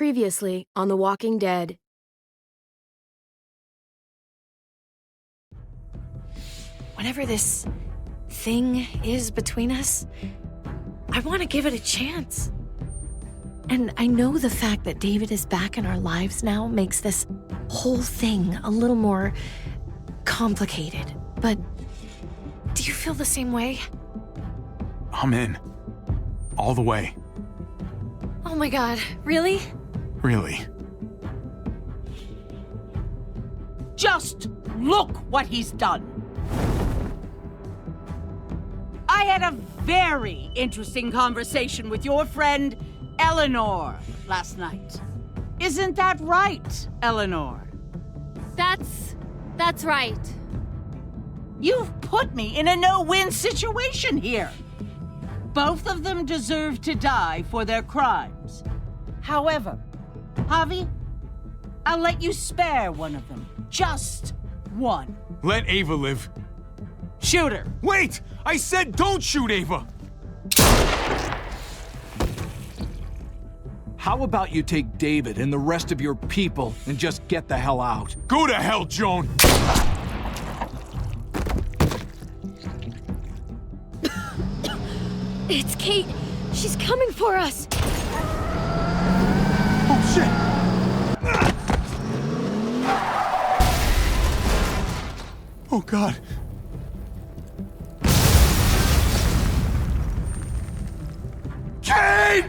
Previously on The Walking Dead. Whatever this thing is between us, I want to give it a chance. And I know the fact that David is back in our lives now makes this whole thing a little more complicated. But do you feel the same way? I'm in. All the way. Oh my God, really? Really. Just look what he's done. I had a very interesting conversation with your friend Eleanor last night. Isn't that right, Eleanor? That's right. You've put me in a no-win situation here. Both of them deserve to die for their crimes. However, Javi, I'll let you spare one of them. Just one. Let Ava live. Shoot her. Wait! I said don't shoot Ava! How about you take David and the rest of your people and just get the hell out? Go to hell, Joan! It's Kate. She's coming for us. Oh, shit! Oh, God. Kate!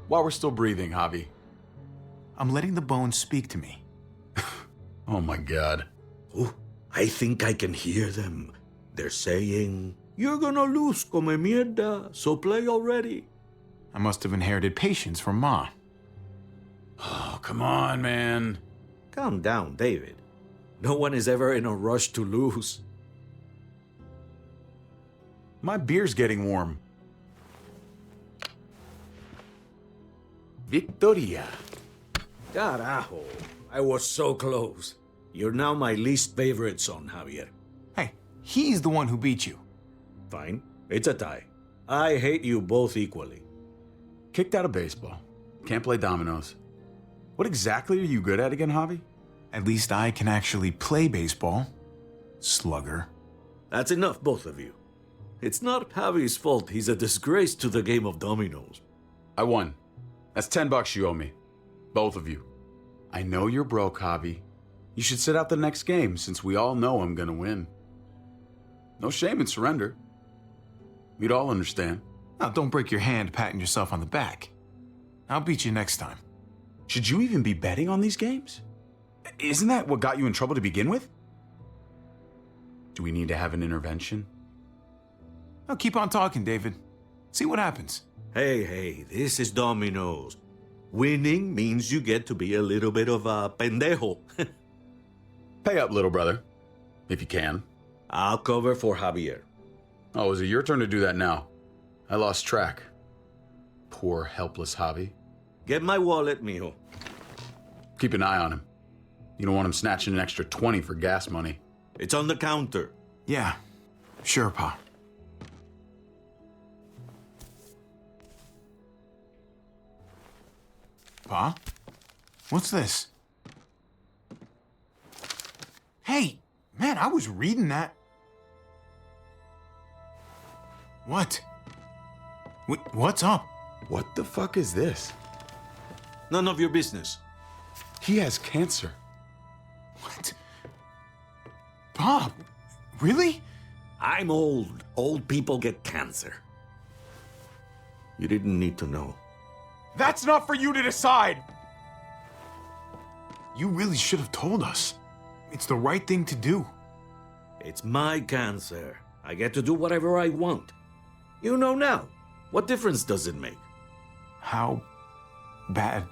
While we're still breathing, Javi. I'm letting the bones speak to me. Oh my God. Oh, I think I can hear them. They're saying, "You're gonna lose, come mierda, so play already." I must have inherited patience from Ma. Oh, come on, man. Calm down, David. No one is ever in a rush to lose. My beer's getting warm. Victoria. Carajo, I was so close. You're now my least favorite son, Javier. Hey, he's the one who beat you. Fine, it's a tie. I hate you both equally. Kicked out of baseball. Can't play dominoes. What exactly are you good at again, Javi? At least I can actually play baseball. Slugger. That's enough, both of you. It's not Javi's fault he's a disgrace to the game of dominoes. I won. That's $10 you owe me. Both of you. I know you're broke, Javi. You should sit out the next game since we all know I'm gonna win. No shame in surrender. We'd all understand. Now, don't break your hand patting yourself on the back. I'll beat you next time. Should you even be betting on these games? Isn't that what got you in trouble to begin with? Do we need to have an intervention? Now, keep on talking, David. See what happens. Hey, this is dominoes. Winning means you get to be a little bit of a pendejo. Pay up, little brother. If you can. I'll cover for Javier. Oh, is it your turn to do that now? I lost track. Poor, helpless Javi. Get my wallet, mijo. Keep an eye on him. You don't want him snatching an extra 20 for gas money. It's on the counter. Yeah, sure, Pa. Pa? What's this? Hey, man, I was reading that. What? What's up? What the fuck is this? None of your business. He has cancer. What? Bob, really? I'm old. Old people get cancer. You didn't need to know. That's not for you to decide! You really should have told us. It's the right thing to do. It's my cancer. I get to do whatever I want. You know now. What difference does it make? How bad?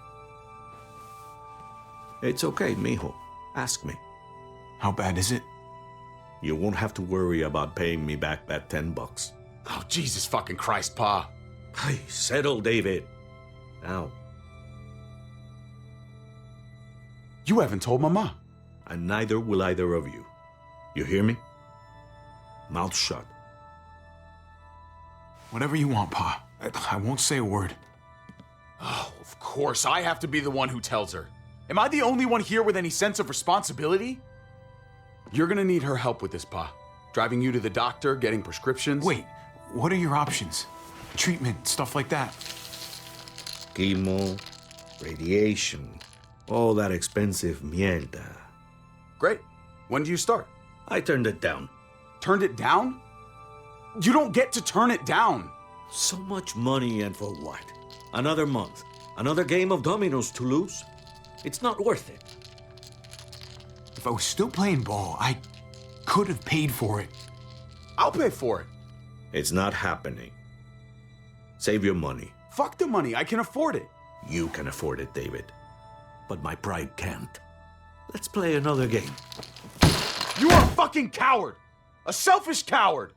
It's okay, mijo. Ask me. How bad is it? You won't have to worry about paying me back that $10. Oh, Jesus fucking Christ, Pa. Hey, settle, David. Now. You haven't told Mama. And neither will either of you. You hear me? Mouth shut. Whatever you want, Pa. I won't say a word. Oh, of course, I have to be the one who tells her. Am I the only one here with any sense of responsibility? You're gonna need her help with this, Pa. Driving you to the doctor, getting prescriptions. Wait, what are your options? Treatment, stuff like that. Chemo, radiation, all that expensive mierda. Great. When do you start? I turned it down. Turned it down? You don't get to turn it down. So much money, and for what? Another month. Another game of dominoes to lose? It's not worth it. If I was still playing ball, I could have paid for it. I'll pay for it. It's not happening. Save your money. Fuck the money. I can afford it. You can afford it, David. But my pride can't. Let's play another game. You are a fucking coward. A selfish coward.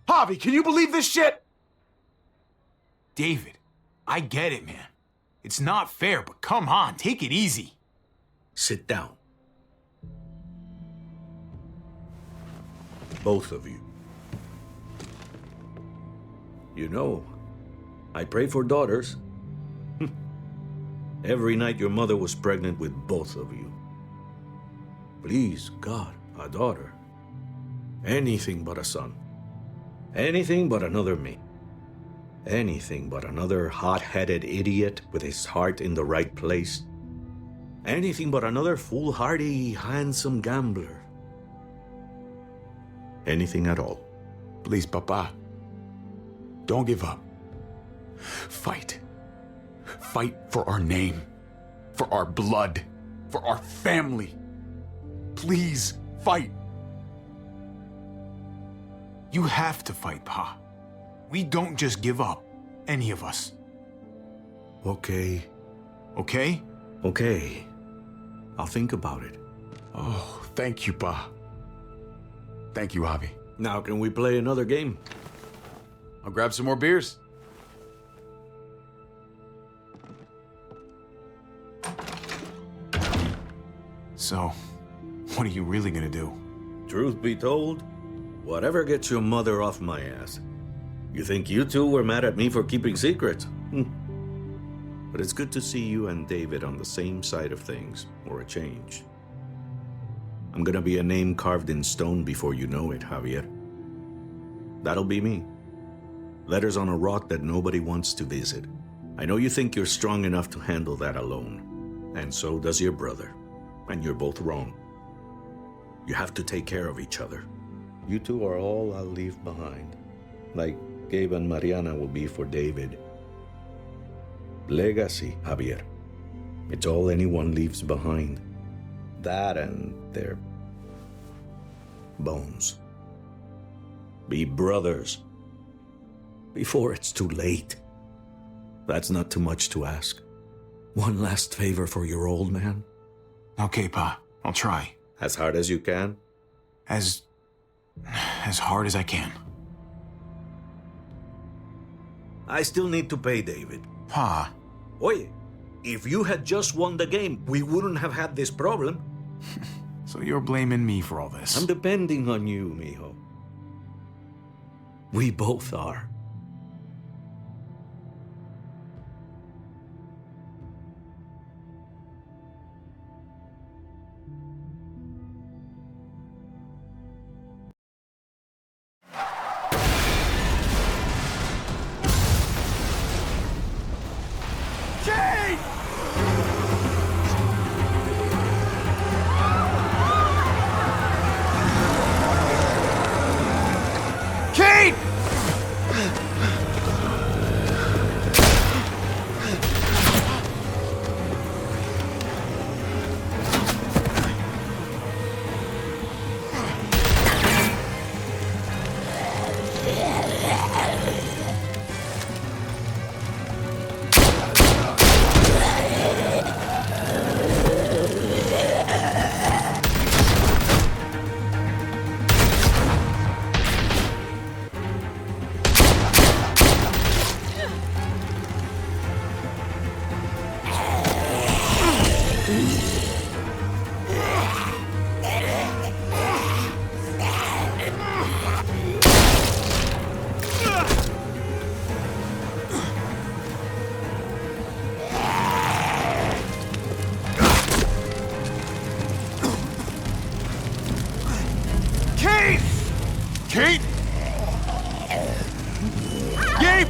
Javi, can you believe this shit? David, I get it, man. It's not fair, but come on, take it easy. Sit down. Both of you. You know, I pray for daughters. Every night your mother was pregnant with both of you. Please, God, a daughter. Anything but a son. Anything but another me. Anything but another hot-headed idiot with his heart in the right place. Anything but another foolhardy, handsome gambler. Anything at all. Please, Papa. Don't give up. Fight. Fight for our name. For our blood. For our family. Please, fight. You have to fight, Pa. We don't just give up, any of us. Okay. Okay? Okay. I'll think about it. Oh, thank you, Pa. Thank you, Javi. Now, can we play another game? I'll grab some more beers. So, what are you really gonna do? Truth be told, whatever gets your mother off my ass. You think you two were mad at me for keeping secrets? But it's good to see you and David on the same side of things, or a change. I'm gonna be a name carved in stone before you know it, Javier. That'll be me. Letters on a rock that nobody wants to visit. I know you think you're strong enough to handle that alone. And so does your brother. And you're both wrong. You have to take care of each other. You two are all I'll leave behind. Like Gabe and Mariana will be for David. Legacy, Javier. It's all anyone leaves behind. That and their bones. Be brothers. Before it's too late. That's not too much to ask. One last favor for your old man. Okay, Pa. I'll try. As hard as you can. As hard as I can. I still need to pay David. Pa. Oye, if you had just won the game, we wouldn't have had this problem. So you're blaming me for all this? I'm depending on you, mijo. We both are. Kate! Kate! Gabe!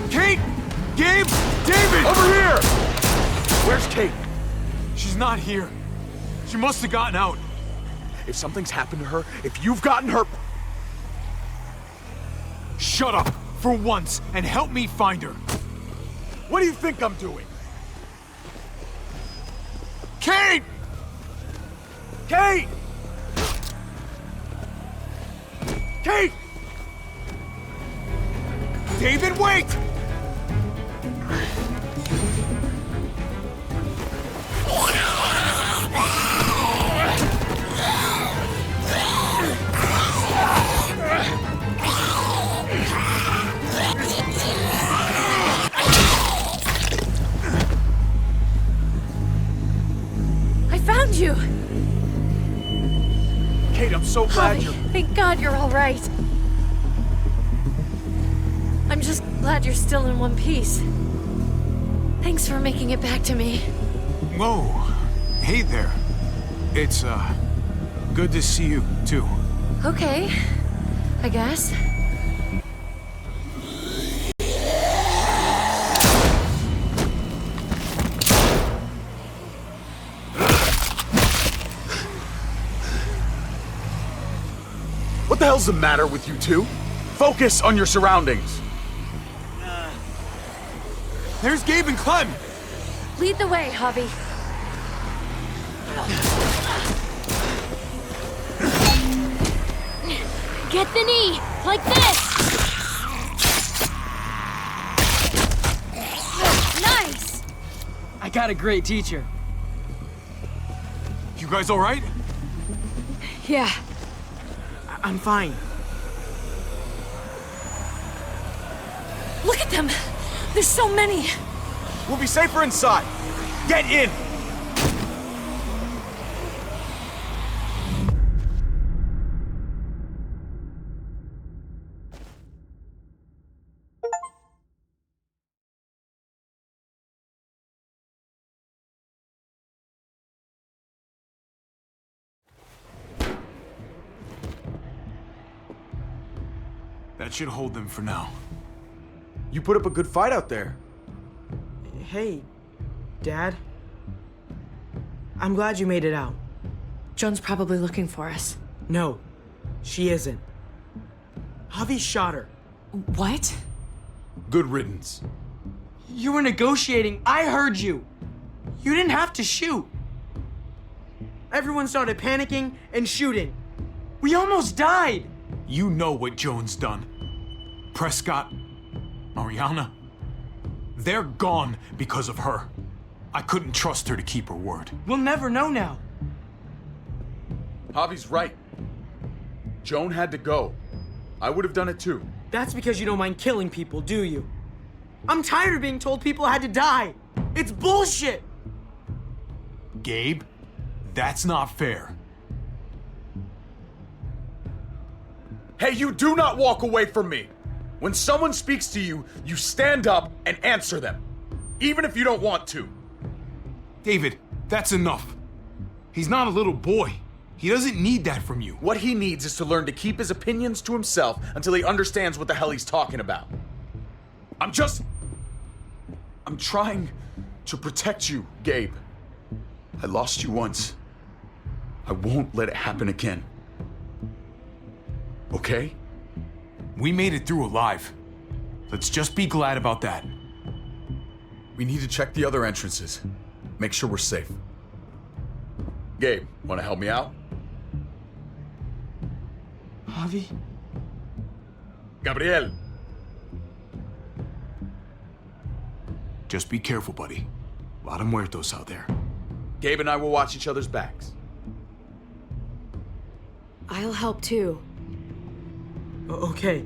Kate! Gabe! David! Over here! Where's Kate? She's not here. She must have gotten out. If something's happened to her, if you've gotten her... Shut up for once and help me find her. What do you think I'm doing? Kate! Kate! Kate! David, wait! I found you! Kate, I'm so glad Javi, you're... thank God you're all right. I'm just glad you're still in one piece. Thanks for making it back to me. Whoa. Hey there. It's, good to see you, too. Okay, I guess. What the hell's the matter with you two? Focus on your surroundings. There's Gabe and Clem! Lead the way, Javi. Get the knee, like this! Nice! I got a great teacher. You guys all right? Yeah. I'm fine. Look at them! There's so many! We'll be safer inside. Get in! That should hold them for now. You put up a good fight out there. Hey, Dad. I'm glad you made it out. Joan's probably looking for us. No, she isn't. Javi shot her. What? Good riddance. You were negotiating. I heard you. You didn't have to shoot. Everyone started panicking and shooting. We almost died. You know what Joan's done. Prescott, Mariana, they're gone because of her. I couldn't trust her to keep her word. We'll never know now. Javi's right. Joan had to go. I would have done it too. That's because you don't mind killing people, do you? I'm tired of being told people had to die. It's bullshit. Gabe, that's not fair. Hey, you do not walk away from me. When someone speaks to you, you stand up and answer them, even if you don't want to. David, that's enough. He's not a little boy. He doesn't need that from you. What he needs is to learn to keep his opinions to himself until he understands what the hell he's talking about. I'm trying to protect you, Gabe, I lost you once. I won't let it happen again. Okay? We made it through alive. Let's just be glad about that. We need to check the other entrances. Make sure we're safe. Gabe, want to help me out? Javi? Gabriel, Just be careful, buddy. A lot of muertos out there. Gabe and I will watch each other's backs. I'll help too. Okay.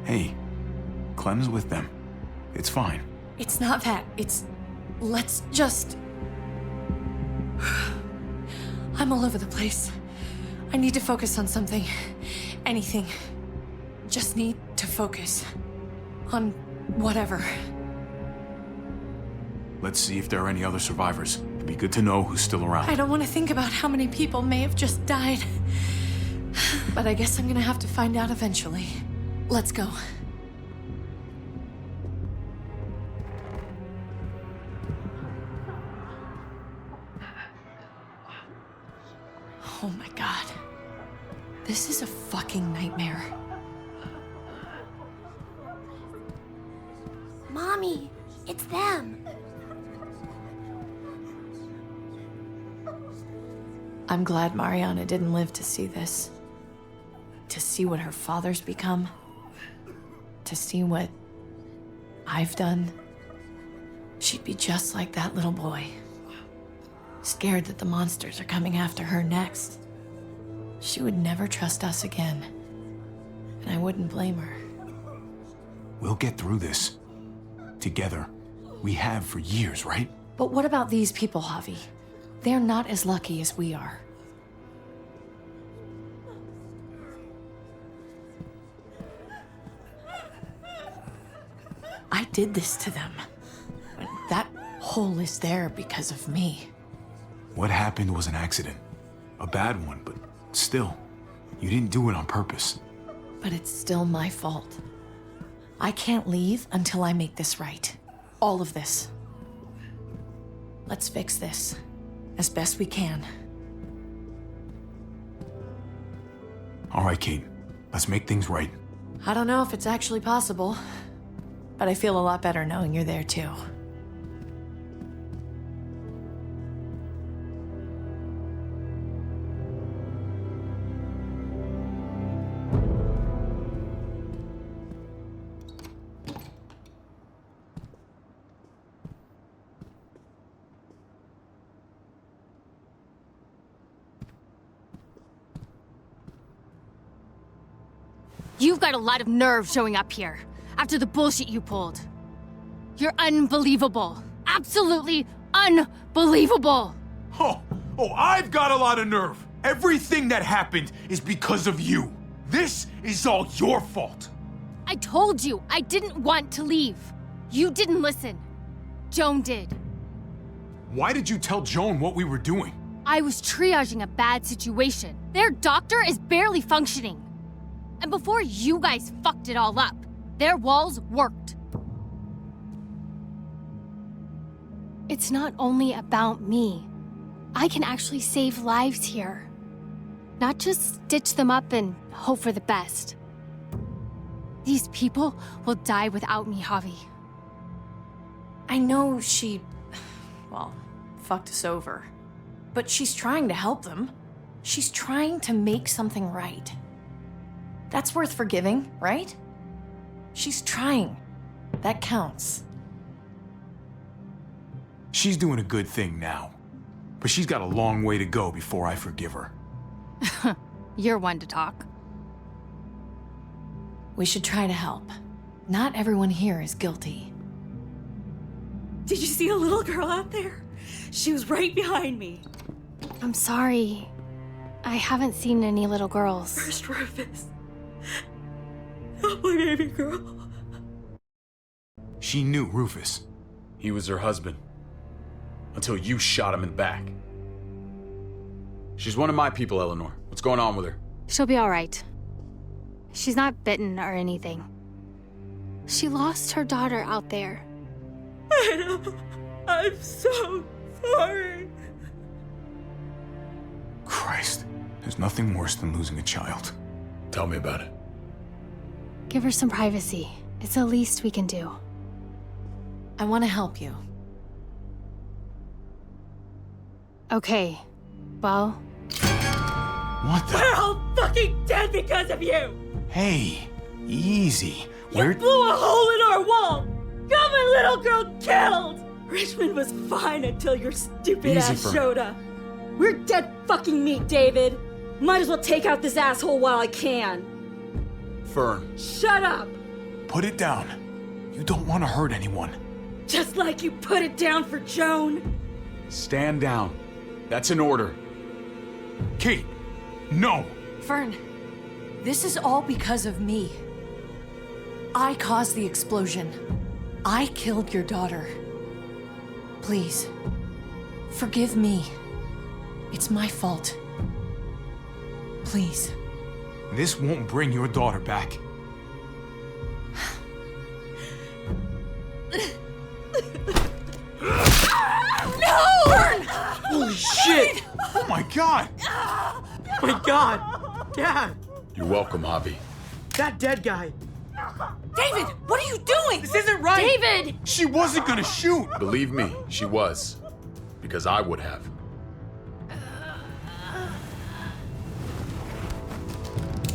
Hey, Clem's with them. It's fine. It's not that. It's... Let's just... I'm all over the place. I need to focus on something. Anything. Just need to focus. On whatever. Let's see if there are any other survivors. It'd be good to know who's still around. I don't want to think about how many people may have just died. But I guess I'm gonna have to find out eventually. Let's go. Oh my god. This is a fucking nightmare. Mommy, it's them. I'm glad Mariana didn't live to see this. To see what her father's become. To see what I've done. She'd be just like that little boy. Scared that the monsters are coming after her next. She would never trust us again. And I wouldn't blame her. We'll get through this. Together. We have for years, right? But what about these people, Javi? They're not as lucky as we are. I did this to them. But that hole is there because of me. What happened was an accident. A bad one, but still. You didn't do it on purpose. But it's still my fault. I can't leave until I make this right. All of this. Let's fix this. As best we can. All right, Kate. Let's make things right. I don't know if it's actually possible, but I feel a lot better knowing you're there too. You've got a lot of nerve showing up here after the bullshit you pulled. You're unbelievable. Absolutely unbelievable. Oh, I've got a lot of nerve. Everything that happened is because of you. This is all your fault. I told you I didn't want to leave. You didn't listen. Joan did. Why did you tell Joan what we were doing? I was triaging a bad situation. Their doctor is barely functioning. And before you guys fucked it all up, their walls worked. It's not only about me. I can actually save lives here. Not just stitch them up and hope for the best. These people will die without me, Javi. I know she, well, fucked us over. But she's trying to help them. She's trying to make something right. That's worth forgiving, right? She's trying. That counts. She's doing a good thing now. But she's got a long way to go before I forgive her. You're one to talk. We should try to help. Not everyone here is guilty. Did you see a little girl out there? She was right behind me. I'm sorry. I haven't seen any little girls. First Rufus. Oh, my baby girl. She knew Rufus. He was her husband. Until you shot him in the back. She's one of my people, Eleanor. What's going on with her? She'll be all right. She's not bitten or anything. She lost her daughter out there. I know. I'm so sorry. Christ, there's nothing worse than losing a child. Tell me about it. Give her some privacy. It's the least we can do. I want to help you. Okay. Well, What the? We're all fucking dead because of you! Hey, easy. You blew a hole in our wall! Got my little girl killed! Richmond was fine until your stupid Easy, ass Fern. showed up. We're dead fucking meat, David. Might as well take out this asshole while I can. Fern, Shut up! put it down. You don't want to hurt anyone. Just like you put it down for Joan. Stand down. That's an order. Kate, no! Fern, this is all because of me. I caused the explosion. I killed your daughter. Please, forgive me. It's my fault. Please. This won't bring your daughter back. No! Fern! Holy shit! Oh my God! My God! Dad! You're welcome, Javi. That dead guy! David, what are you doing? This isn't right! David! She wasn't gonna shoot! Believe me, she was. Because I would have.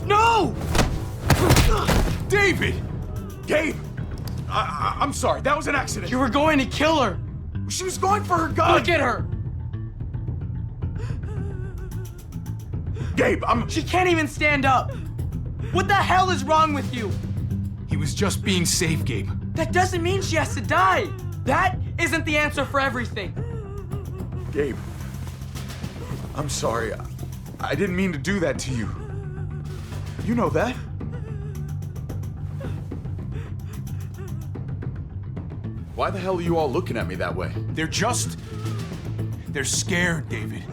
No! David! Gabe! I'm sorry, that was an accident. You were going to kill her! She was going for her gun! Look at her! Gabe, She can't even stand up! What the hell is wrong with you? He was just being safe, Gabe. That doesn't mean she has to die! That isn't the answer for everything! Gabe, I'm sorry. I didn't mean to do that to you. You know that. Why the hell are you all looking at me that way? They're scared, David.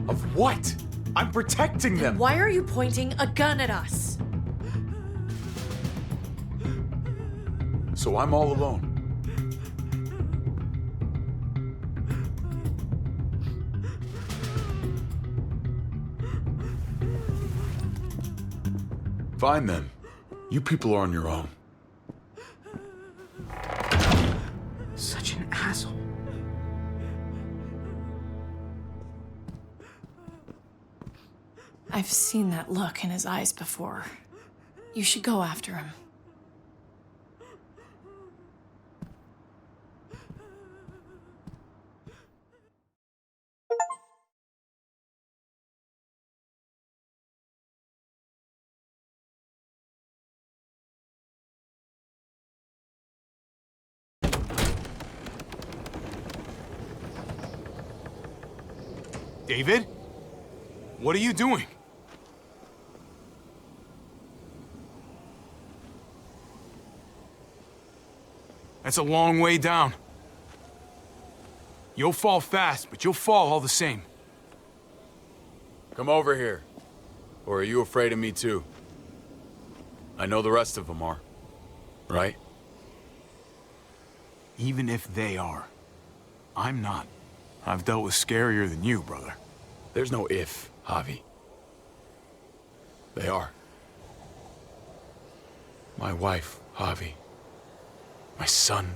Of what? I'm protecting them. Why are you pointing a gun at us? So I'm all alone. Fine then. You people are on your own. Such an asshole. I've seen that look in his eyes before. You should go after him. David? What are you doing? That's a long way down. You'll fall fast, but you'll fall all the same. Come over here. Or are you afraid of me too? I know the rest of them are. Right? Even if they are, I'm not. I've dealt with scarier than you, brother. There's no if, Javi. They are. My wife, Javi. My son.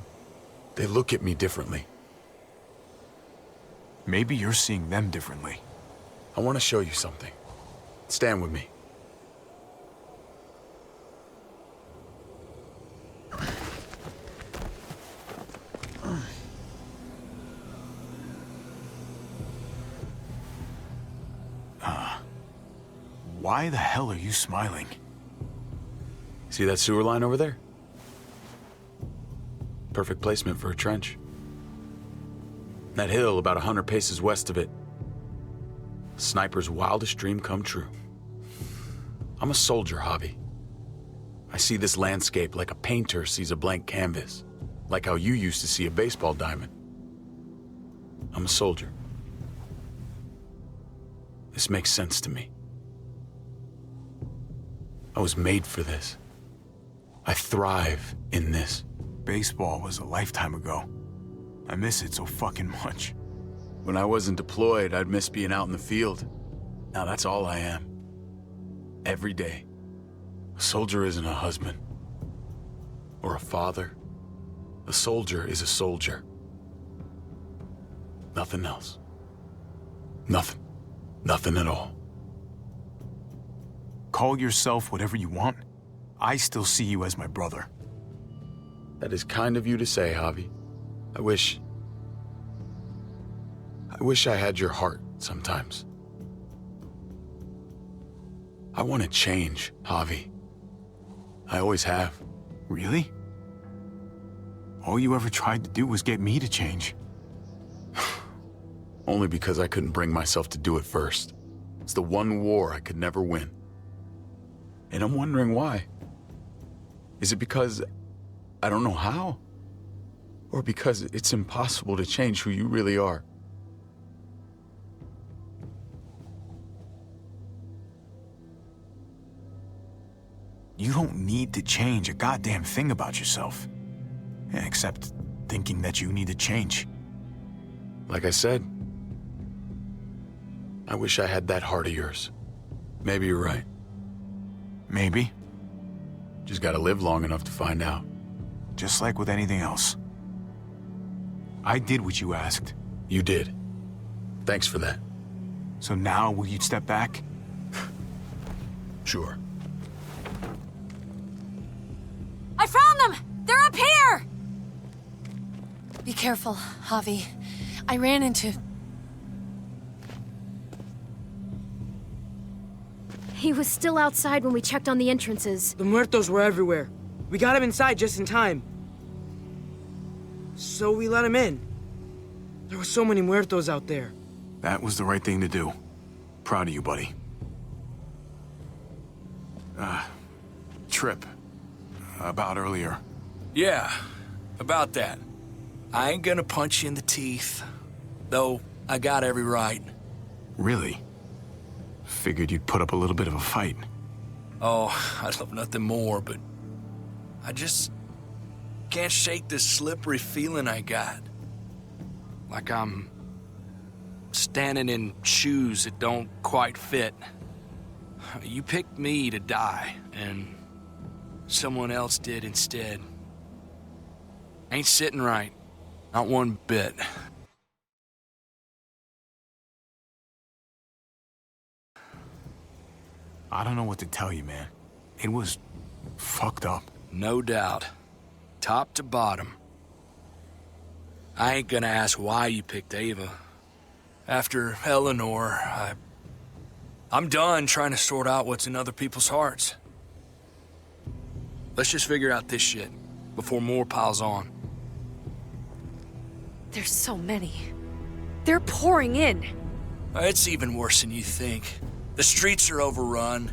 They look at me differently. Maybe you're seeing them differently. I want to show you something. Stand with me. Why the hell are you smiling? See that sewer line over there? Perfect placement for a trench. That hill about 100 paces west of it. Sniper's wildest dream come true. I'm a soldier, Javi. I see this landscape like a painter sees a blank canvas. Like how you used to see a baseball diamond. I'm a soldier. This makes sense to me. I was made for this. I thrive in this. Baseball was a lifetime ago. I miss it so fucking much. When I wasn't deployed, I'd miss being out in the field. Now that's all I am. Every day. A soldier isn't a husband. Or a father. A soldier is a soldier. Nothing else. Nothing. Nothing at all. Call yourself whatever you want. I still see you as my brother. That is kind of you to say, Javi. I wish I had your heart sometimes. I want to change, Javi. I always have. Really? All you ever tried to do was get me to change. Only because I couldn't bring myself to do it first. It's the one war I could never win. And I'm wondering why. Is it because I don't know how? Or because it's impossible to change who you really are? You don't need to change a goddamn thing about yourself. Except thinking that you need to change. Like I said, I wish I had that heart of yours. Maybe you're right. Maybe. Just gotta live long enough to find out. Just like with anything else. I did what you asked. You did. Thanks for that. So now, will you step back? Sure. I found them! They're up here! Be careful, Javi. I ran into... He was still outside when we checked on the entrances. The muertos were everywhere. We got him inside just in time. So we let him in. There were so many muertos out there. That was the right thing to do. Proud of you, buddy. Trip. About earlier. Yeah, about that. I ain't gonna punch you in the teeth. Though, I got every right. Really? Figured you'd put up a little bit of a fight. Oh, I'd love nothing more, but... I just... can't shake this slippery feeling I got. Like I'm... standing in shoes that don't quite fit. You picked me to die, and... someone else did instead. Ain't sitting right. Not one bit. I don't know what to tell you, man. It was fucked up. No doubt. Top to bottom. I ain't gonna ask why you picked Ava. After Eleanor, I'm done trying to sort out what's in other people's hearts. Let's just figure out this shit before more piles on. There's so many. They're pouring in. It's even worse than you think. The streets are overrun.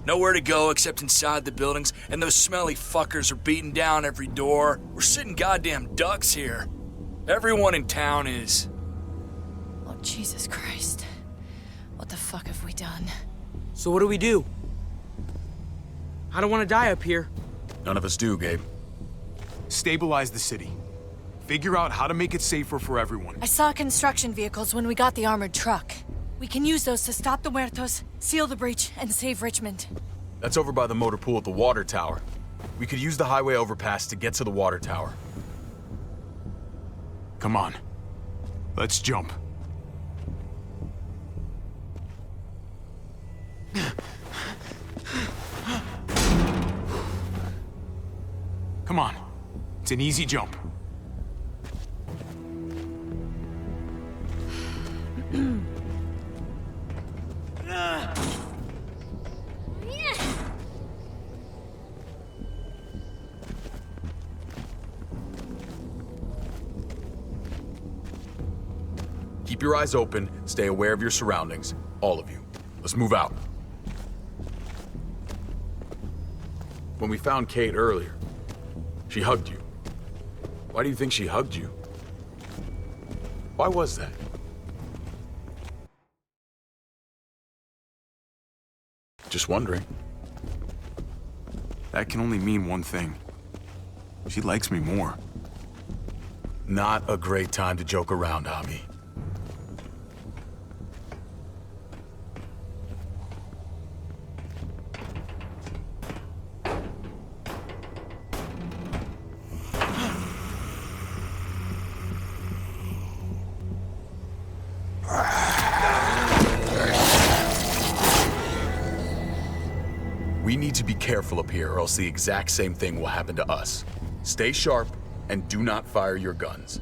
Nowhere to go except inside the buildings, and those smelly fuckers are beating down every door. We're sitting goddamn ducks here. Everyone in town is. Oh, Jesus Christ. What the fuck have we done? So what do? I don't want to die up here. None of us do, Gabe. Stabilize the city. Figure out how to make it safer for everyone. I saw construction vehicles when we got the armored truck. We can use those to stop the muertos, seal the breach, and save Richmond. That's over by the motor pool at the water tower. We could use the highway overpass to get to the water tower. Come on. Let's jump. Come on. It's an easy jump. Keep your eyes open, stay aware of your surroundings. All of you. Let's move out. When we found Kate earlier, she hugged you. Why do you think she hugged you? Why was that? Just wondering. That can only mean one thing. She likes me more. Not a great time to joke around, Javi. We need to be careful up here, or else the exact same thing will happen to us. Stay sharp, and do not fire your guns.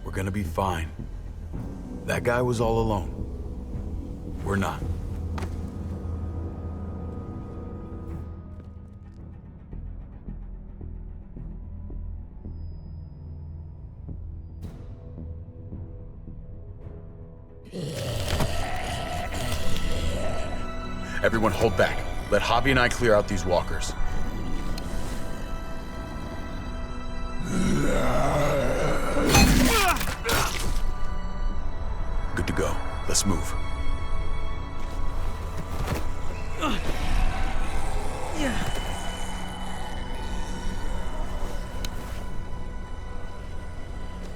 We're gonna be fine. That guy was all alone. We're not. Everyone hold back. Let Javi and I clear out these walkers. Good to go. Let's move.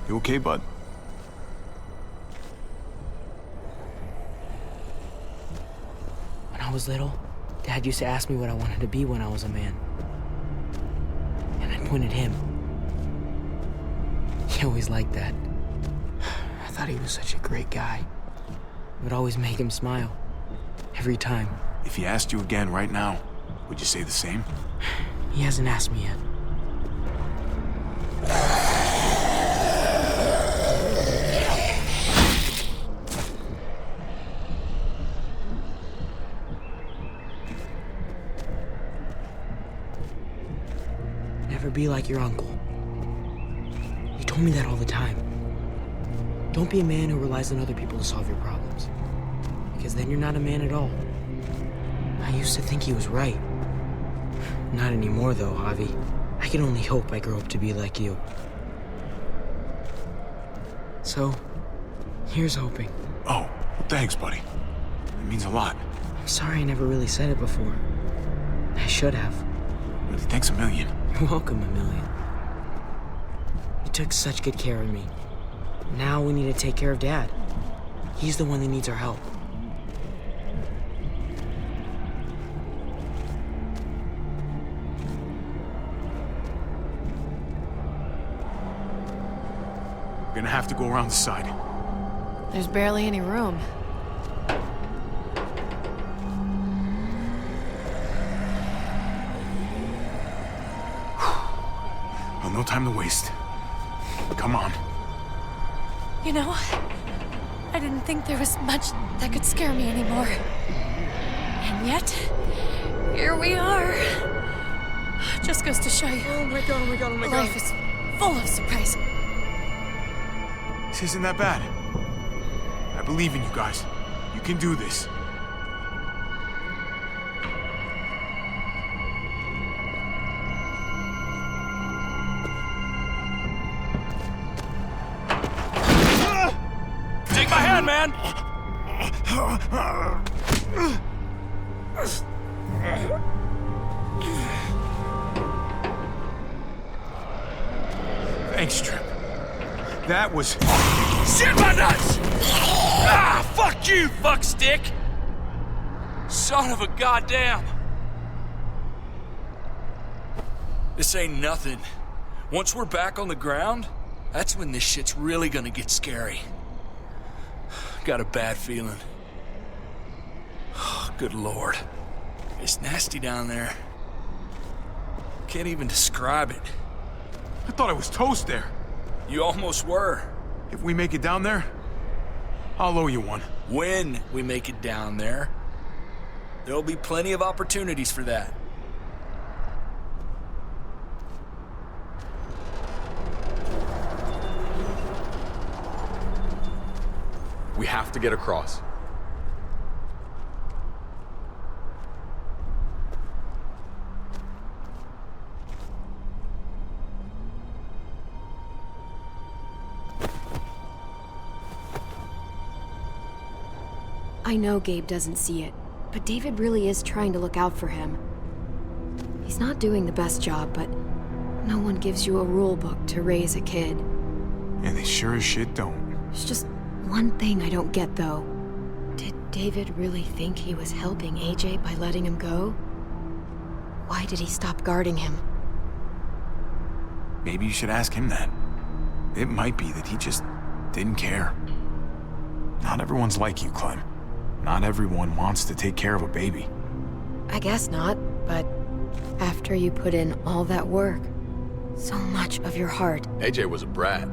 You okay, bud? When I was little, Dad used to ask me what I wanted to be when I was a man. And I'd point at him. He always liked that. I thought he was such a great guy. It would always make him smile. Every time. If he asked you again right now, would you say the same? He hasn't asked me yet. Never be like your uncle. He told me that all the time. Don't be a man who relies on other people to solve your problems. Because then you're not a man at all. I used to think he was right. Not anymore, though, Javi. I can only hope I grow up to be like you. So, here's hoping. Oh, thanks, buddy. It means a lot. I'm sorry I never really said it before. I should have. Thanks a million. You're welcome, Amelia. You took such good care of me. Now we need to take care of Dad. He's the one that needs our help. We're gonna have to go around the side. There's barely any room. Well, no time to waste. Come on. You know, I didn't think there was much that could scare me anymore. And yet, here we are. Just goes to show you. Oh my god, oh my god, oh my god. Life is full of surprises. This isn't that bad. I believe in you guys. You can do this. Take my hand, man! Thanks, Trip. That was... Shit my nuts! Ah, fuck you, fuckstick! Son of a goddamn! This ain't nothing. Once we're back on the ground, that's when this shit's really gonna get scary. Got a bad feeling. Oh, good lord. It's nasty down there. Can't even describe it. I thought I was toast there. You almost were. If we make it down there, I'll owe you one. When we make it down there, there'll be plenty of opportunities for that. We have to get across. I know Gabe doesn't see it, but David really is trying to look out for him. He's not doing the best job, but no one gives you a rule book to raise a kid. And they sure as shit don't. There's just one thing I don't get, though. Did David really think he was helping AJ by letting him go? Why did he stop guarding him? Maybe you should ask him that. It might be that he just didn't care. Not everyone's like you, Clem. Not everyone wants to take care of a baby. I guess not, but after you put in all that work, so much of your heart. AJ was a brat.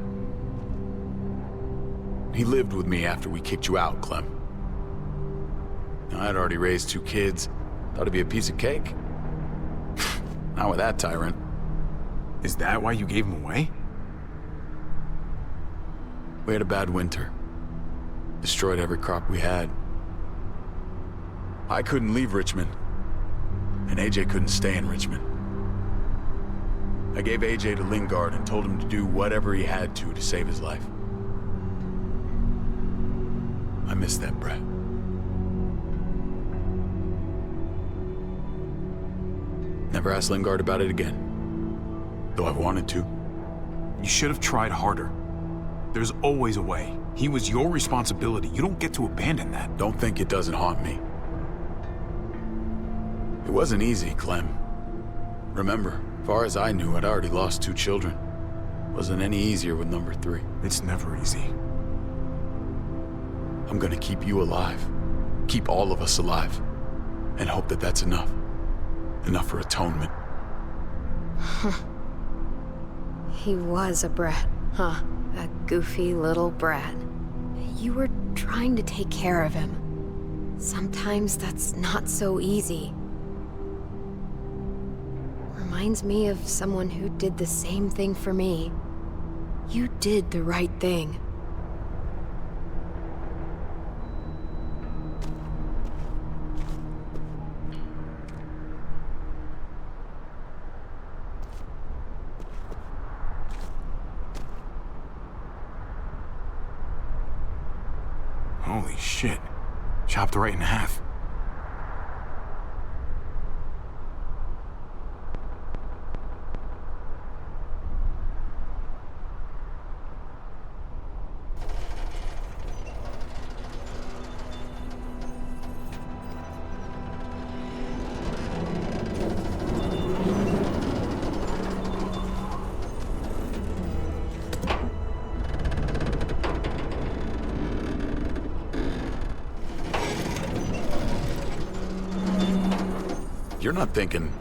He lived with me after we kicked you out, Clem. I'd already raised 2 kids. Thought it'd be a piece of cake. Not with that tyrant. Is that why you gave him away? We had a bad winter. Destroyed every crop we had. I couldn't leave Richmond, and AJ couldn't stay in Richmond. I gave AJ to Lingard and told him to do whatever he had to save his life. I miss that, Brett. Never asked Lingard about it again, though I wanted to. You should have tried harder. There's always a way. He was your responsibility. You don't get to abandon that. Don't think it doesn't haunt me. It wasn't easy, Clem. Remember, as far as I knew, I'd already lost 2 children. Wasn't any easier with number 3. It's never easy. I'm gonna keep you alive. Keep all of us alive. And hope that that's enough. Enough for atonement. He was a brat, huh? A goofy little brat. You were trying to take care of him. Sometimes that's not so easy. Reminds me of someone who did the same thing for me. You did the right thing. Holy shit. Chopped right in half. You're not thinking...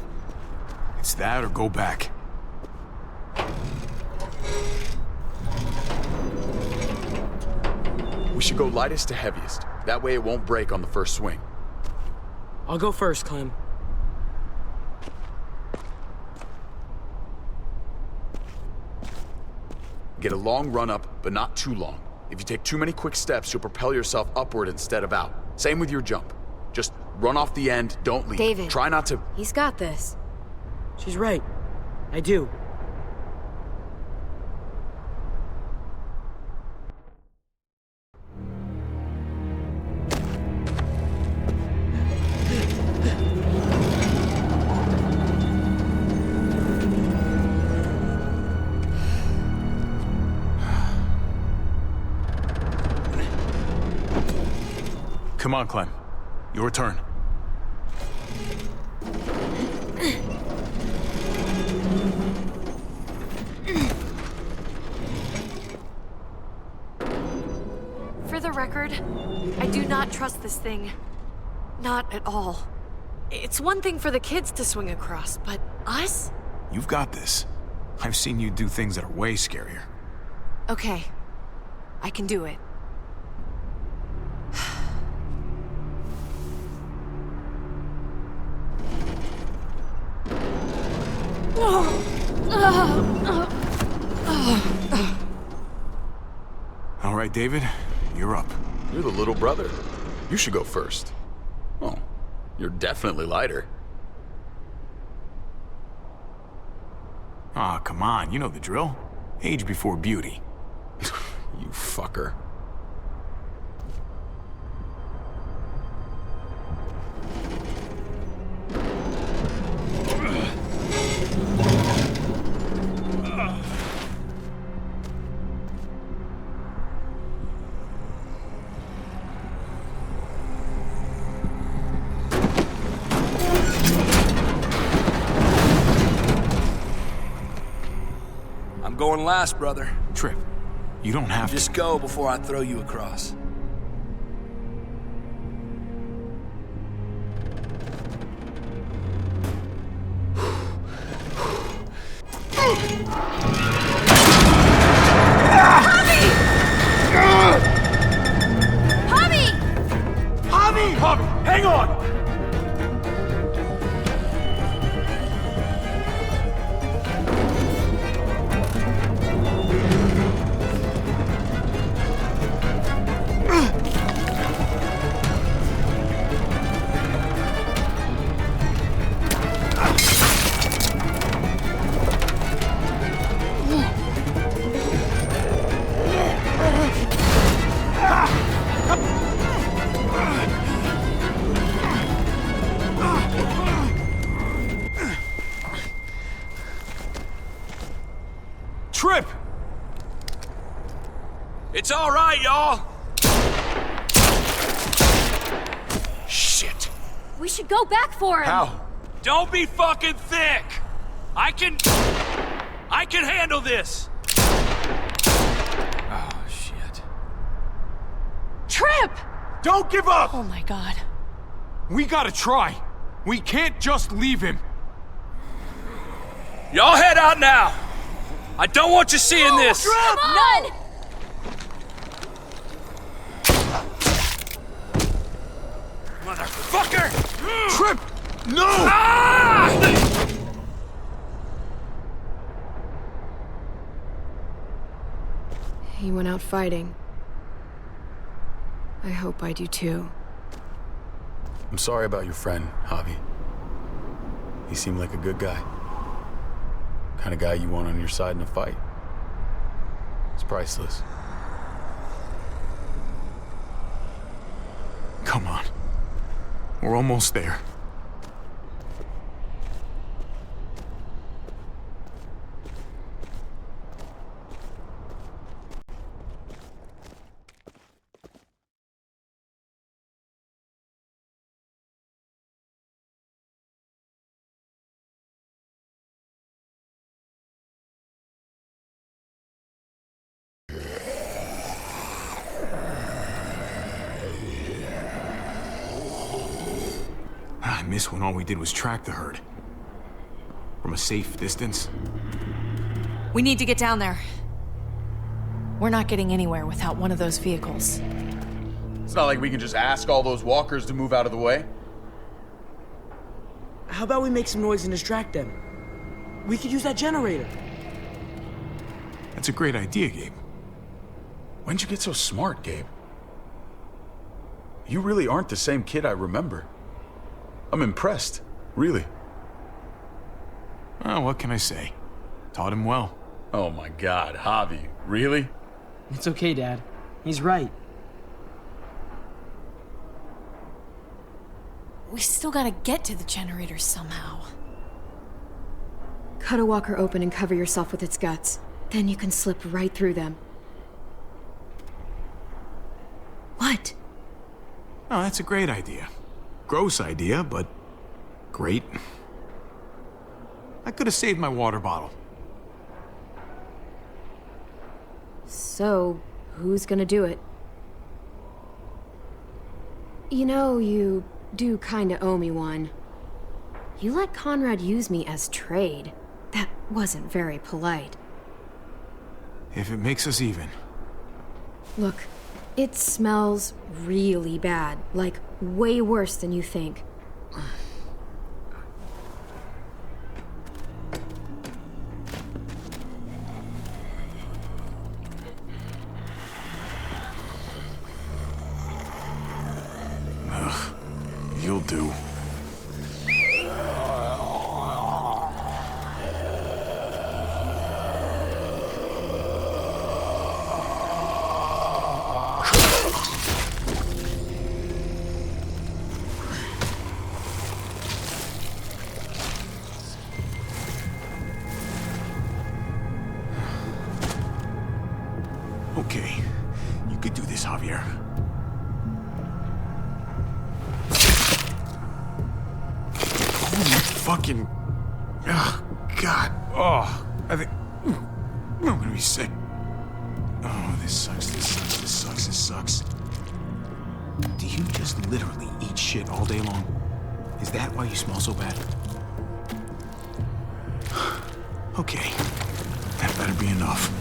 It's that or go back. We should go lightest to heaviest. That way it won't break on the first swing. I'll go first, Clem. Get a long run up, but not too long. If you take too many quick steps, you'll propel yourself upward instead of out. Same with your jump. Just run off the end, don't leave. David. Try not to... He's got this. She's right. I do. Come on, Clem. Your turn. For the record, I do not trust this thing. Not at all. It's one thing for the kids to swing across, but us? You've got this. I've seen you do things that are way scarier. Okay. I can do it. All right, David, you're up. You're the little brother. You should go first. Oh, you're definitely lighter. Aw, come on, you know the drill. Age before beauty. You fucker. I'm going last, brother. Trip, you don't have Just go before I throw you across. Javi, hang on! It's all right, y'all. Shit. We should go back for him. How? Don't be fucking thick. I can handle this. Oh, shit. Trip! Don't give up! Oh my god. We gotta try. We can't just leave him. Y'all head out now. I don't want you seeing this. Come on! Motherfucker! Trip! No! Ah! He went out fighting. I hope I do too. I'm sorry about your friend, Javi. He seemed like a good guy. Kind of guy you want on your side in a fight. It's priceless. Come on. We're almost there. I miss when all we did was track the herd. From a safe distance. We need to get down there. We're not getting anywhere without one of those vehicles. It's not like we can just ask all those walkers to move out of the way. How about we make some noise and distract them? We could use that generator. That's a great idea, Gabe. When'd you get so smart, Gabe? You really aren't the same kid I remember. I'm impressed, really. Well, what can I say? Taught him well. Oh my God, Javi, really? It's okay, Dad. He's right. We still gotta get to the generators somehow. Cut a walker open and cover yourself with its guts. Then you can slip right through them. What? Oh, that's a great idea. Gross idea, but great. I could have saved my water bottle. So, who's gonna do it? You know, you do kinda owe me one. You let Conrad use me as trade. That wasn't very polite. If it makes us even. Look, it smells really bad. Like, way worse than you think. You'll do. Okay, you could do this, Javier. Fucking... Oh, God. Oh, I think... I'm gonna be sick. Oh, this sucks, this sucks, this sucks, this sucks. Do you just literally eat shit all day long? Is that why you smell so bad? Okay. That better be enough.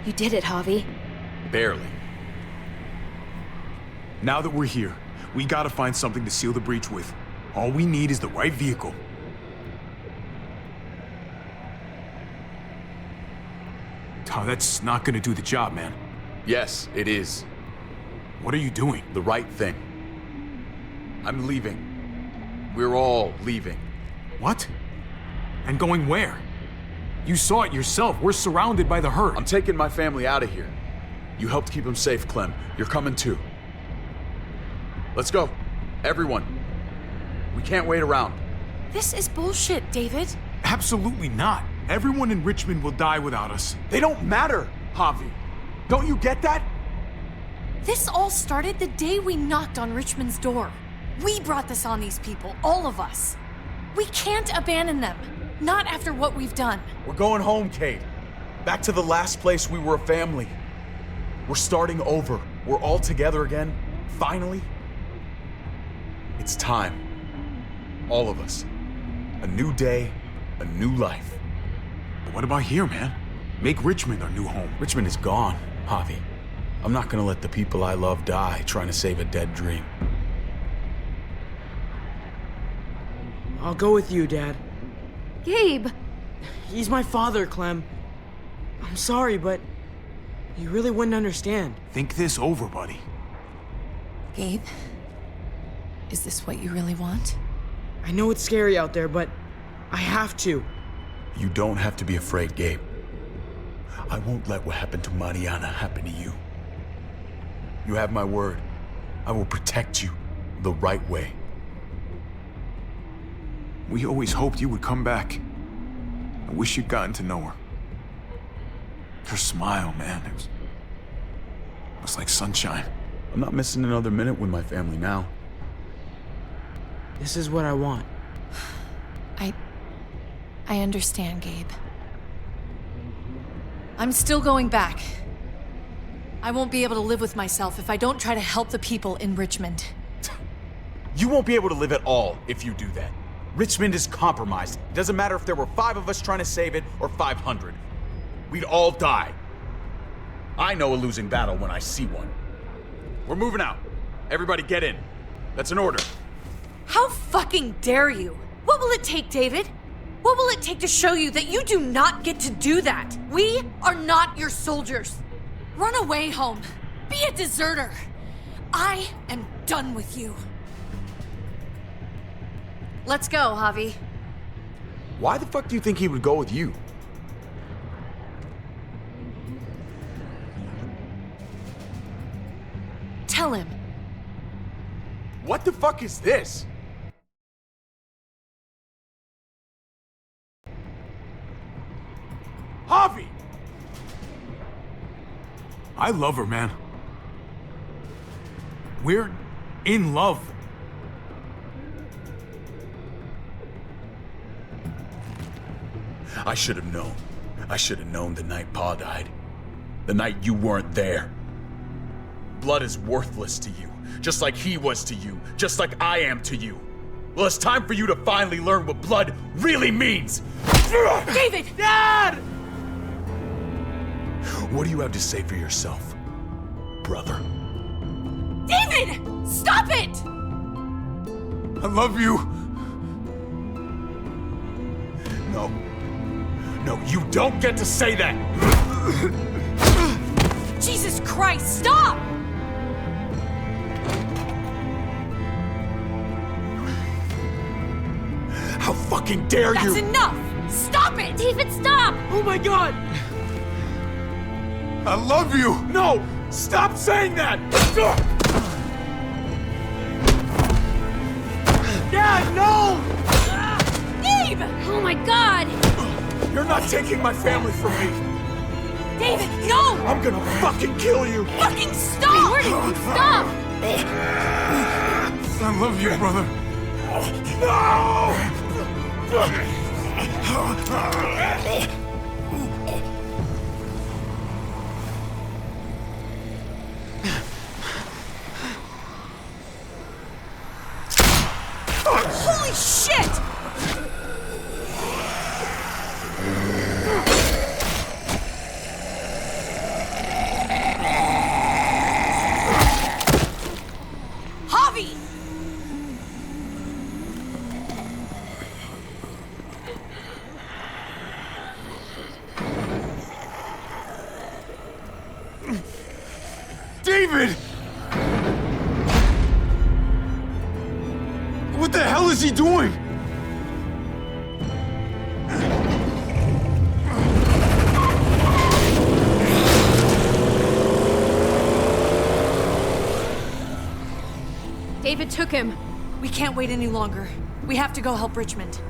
You did it, Javi. Barely. Now that we're here, we gotta find something to seal the breach with. All we need is the right vehicle. Oh, that's not gonna do the job, man. Yes, it is. What are you doing? The right thing. I'm leaving. We're all leaving. What? And going where? You saw it yourself. We're surrounded by the herd. I'm taking my family out of here. You helped keep them safe, Clem. You're coming too. Let's go. Everyone. We can't wait around. This is bullshit, David. Absolutely not. Everyone in Richmond will die without us. They don't matter, Javi. Don't you get that? This all started the day we knocked on Richmond's door. We brought this on these people, all of us. We can't abandon them. Not after what we've done. We're going home, Kate. Back to the last place we were a family. We're starting over. We're all together again. Finally. It's time. All of us. A new day, a new life. But what about here, man? Make Richmond our new home. Richmond is gone, Javi. I'm not gonna let the people I love die trying to save a dead dream. I'll go with you, Dad. Gabe! He's my father, Clem. I'm sorry, but you really wouldn't understand. Think this over, buddy. Gabe, is this what you really want? I know it's scary out there, but I have to. You don't have to be afraid, Gabe. I won't let what happened to Mariana happen to you. You have my word. I will protect you the right way. We always hoped you would come back. I wish you'd gotten to know her. Her smile, man, it was like sunshine. I'm not missing another minute with my family now. This is what I want. I understand, Gabe. I'm still going back. I won't be able to live with myself if I don't try to help the people in Richmond. You won't be able to live at all if you do that. Richmond is compromised. It doesn't matter if there were 5 of us trying to save it or 500. We'd all die. I know a losing battle when I see one. We're moving out. Everybody get in. That's an order. How fucking dare you? What will it take, David? What will it take to show you that you do not get to do that? We are not your soldiers. Run away home. Be a deserter. I am done with you. Let's go, Javi. Why the fuck do you think he would go with you? Tell him. What the fuck is this? Javi! I love her, man. We're in love. I should have known. I should have known the night Pa died. The night you weren't there. Blood is worthless to you, just like he was to you, just like I am to you. Well, it's time for you to finally learn what blood really means. David! Dad! What do you have to say for yourself, brother? David! Stop it! I love you. No. No, you don't get to say that! Jesus Christ, stop! How fucking dare you! That's enough! Stop it! David, stop! Oh my god! I love you. No! Stop saying that! Dad, no! Gabe! Oh my god! You're not taking my family from me! David, no! I'm gonna fucking kill you! Fucking stop! Stop! I love you, brother. No! Holy shit! David! What the hell is he doing? David took him. We can't wait any longer. We have to go help Richmond.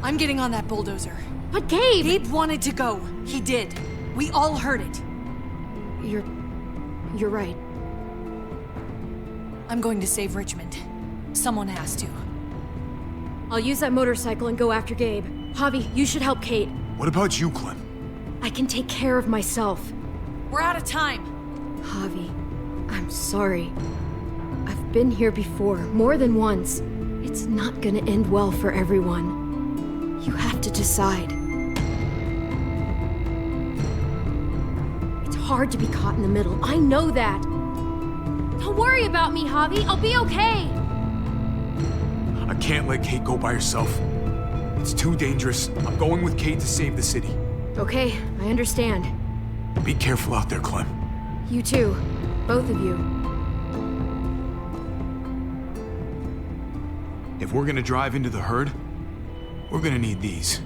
I'm getting on that bulldozer. But Gabe! Gabe wanted to go. He did. We all heard it. You're right. I'm going to save Richmond. Someone has to. I'll use that motorcycle and go after Gabe. Javi, you should help Kate. What about you, Clem? I can take care of myself. We're out of time. Javi, I'm sorry. I've been here before, more than once. It's not gonna end well for everyone. You have to decide. It's hard to be caught in the middle. I know that. Don't worry about me, Javi. I'll be okay. I can't let Kate go by herself. It's too dangerous. I'm going with Kate to save the city. Okay, I understand. Be careful out there, Clem. You too. Both of you. If we're gonna drive into the herd, we're gonna need these.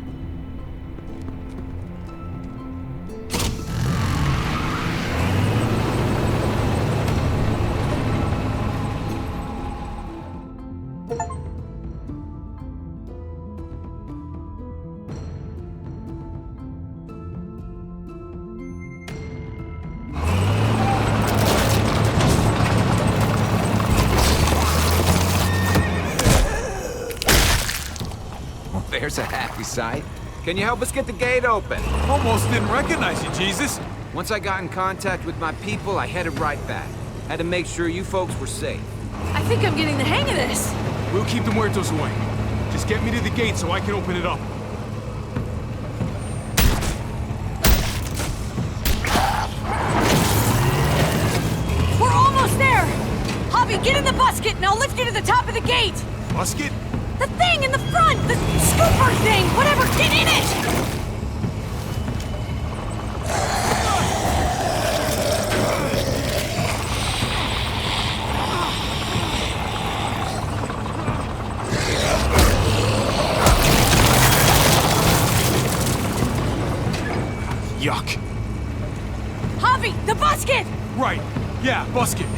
There's a happy sight. Can you help us get the gate open? Almost didn't recognize you, Jesus. Once I got in contact with my people, I headed right back. Had to make sure you folks were safe. I think I'm getting the hang of this. We'll keep the muertos away. Just get me to the gate so I can open it up. We're almost there. Javi, get in the busket and I'll lift you to the top of the gate. Busket? The thing in the front! The scooper thing! Whatever! Get in it! Yuck. Javi, the busket! Right. Yeah, busket.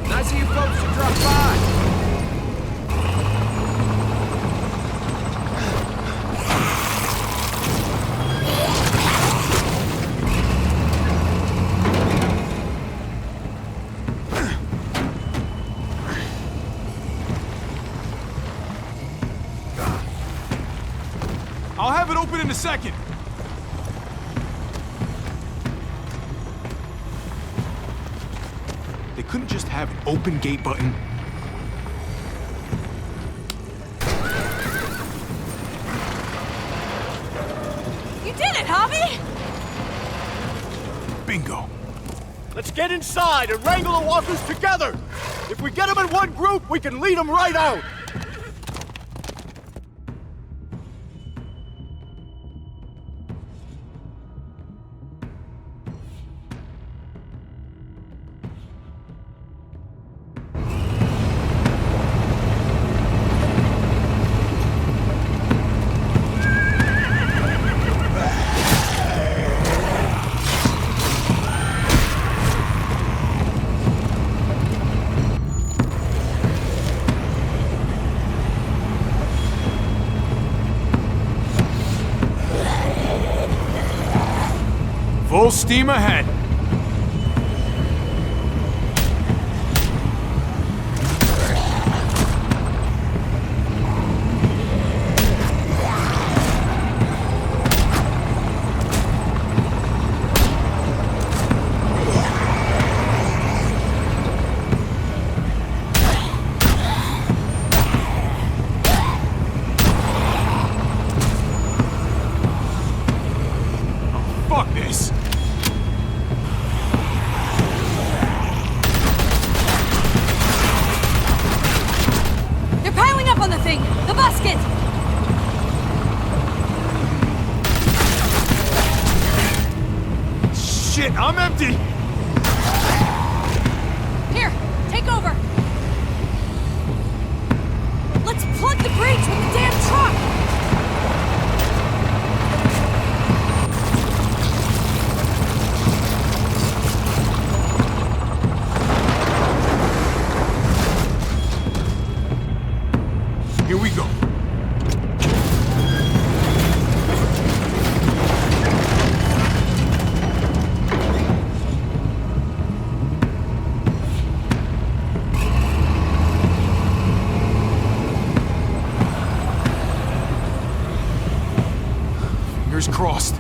Nice of you folks to drop by. I'll have it open in a second. They couldn't just have an open gate button. You did it, Javi! Bingo. Let's get inside and wrangle the walkers together! If we get them in one group, we can lead them right out! Full steam ahead. Fuck this. They're piling up on the thing! The busket! Shit, I'm empty. Here we go. Fingers crossed.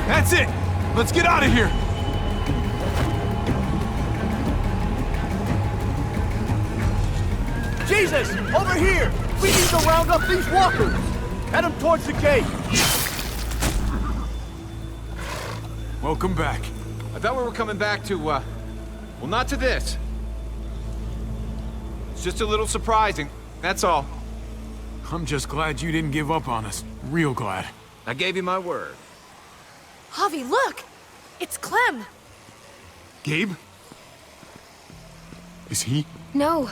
That's it! Let's get out of here! Jesus! Over here! We need to round up these walkers! Head them towards the gate! Welcome back. I thought we were coming back to, well, not to this. It's just a little surprising, that's all. I'm just glad you didn't give up on us. Real glad. I gave you my word. Javi, look! It's Clem! Gabe? Is he? No,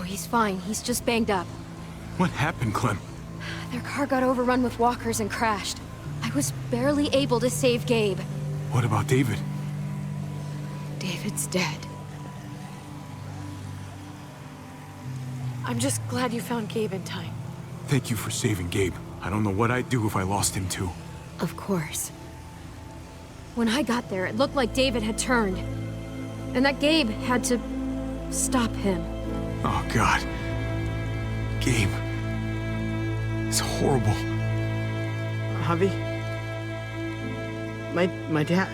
he's fine. He's just banged up. What happened, Clem? Their car got overrun with walkers and crashed. I was barely able to save Gabe. What about David? David's dead. I'm just glad you found Gabe in time. Thank you for saving Gabe. I don't know what I'd do if I lost him too. Of course. When I got there, it looked like David had turned. And that Gabe had to stop him. Oh, God. Gabe. It's horrible. Javi? My dad,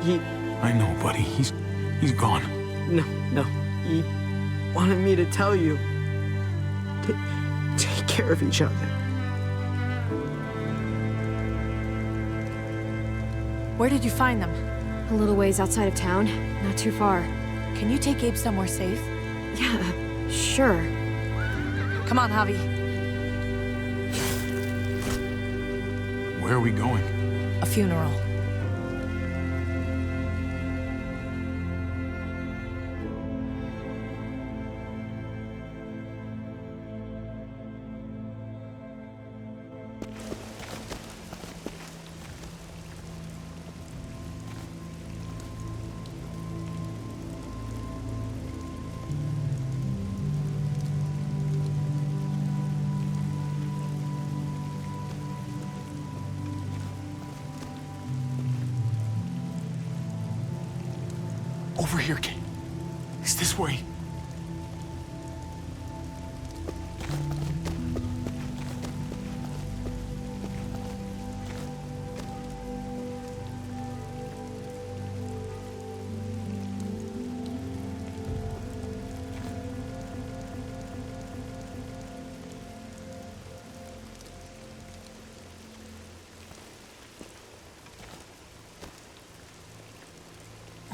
he... I know, buddy. He's gone. No. He wanted me to tell you. Take care of each other. Where did you find them? A little ways outside of town, not too far. Can you take Gabe somewhere safe? Yeah, sure. Come on, Javi. Where are we going? A funeral. Over here, Gabe. It's this way.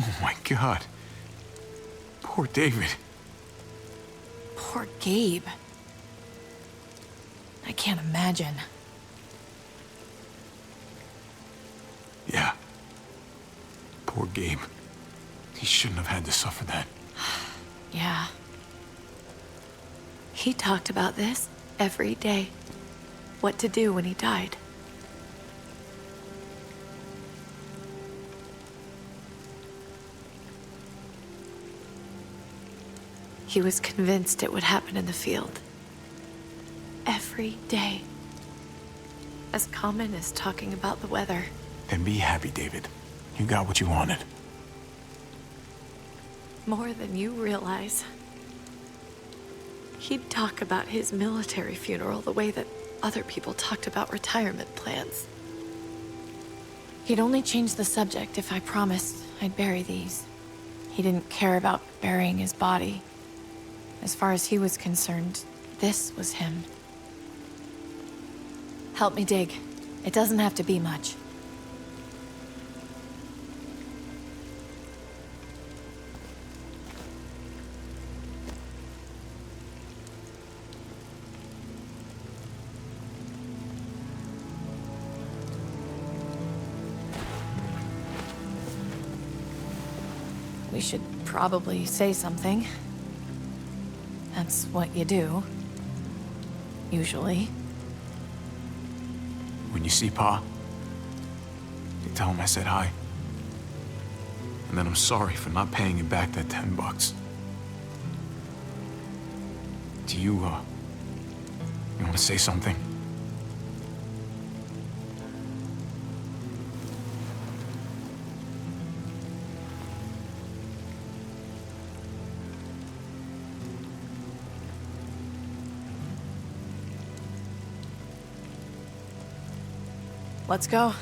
Oh my God. Poor David. Poor Gabe. I can't imagine. Yeah. Poor Gabe. He shouldn't have had to suffer that. Yeah. He talked about this every day. What to do when he died. He was convinced it would happen in the field. Every day. As common as talking about the weather. Then be happy, David. You got what you wanted. More than you realize. He'd talk about his military funeral the way that other people talked about retirement plans. He'd only change the subject if I promised I'd bury these. He didn't care about burying his body. As far as he was concerned, this was him. Help me dig. It doesn't have to be much. we should probably say something. That's what you do. Usually. When you see Pa, you tell him I said hi. And then I'm sorry for not paying you back that $10. Do you want to say something? Let's go.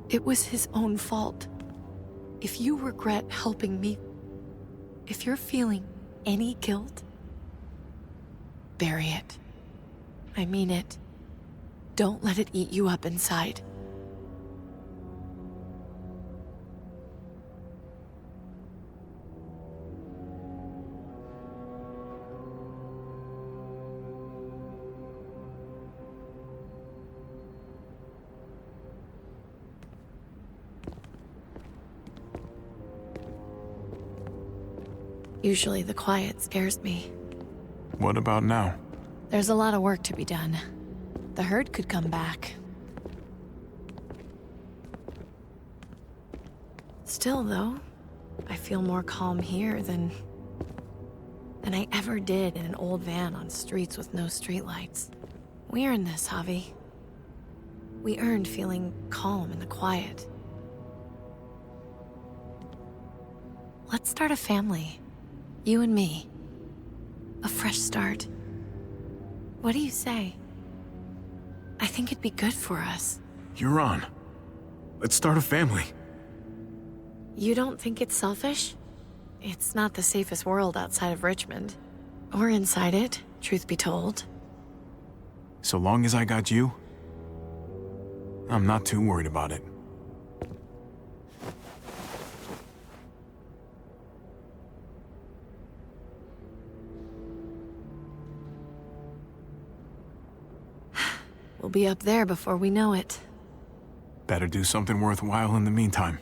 It was his own fault. If you regret helping me, if you're feeling any guilt, bury it. I mean it. Don't let it eat you up inside. Usually the quiet scares me. What about now? There's a lot of work to be done. The herd could come back. Still, though, I feel more calm here than I ever did in an old van on streets with no streetlights. We earned this, Javi. We earned feeling calm in the quiet. Let's start a family. You and me. A fresh start. What do you say? I think it'd be good for us. You're on. Let's start a family. You don't think it's selfish? It's not the safest world outside of Richmond. Or inside it, truth be told. So long as I got you, I'm not too worried about it. We'll be up there before we know it. Better do something worthwhile in the meantime.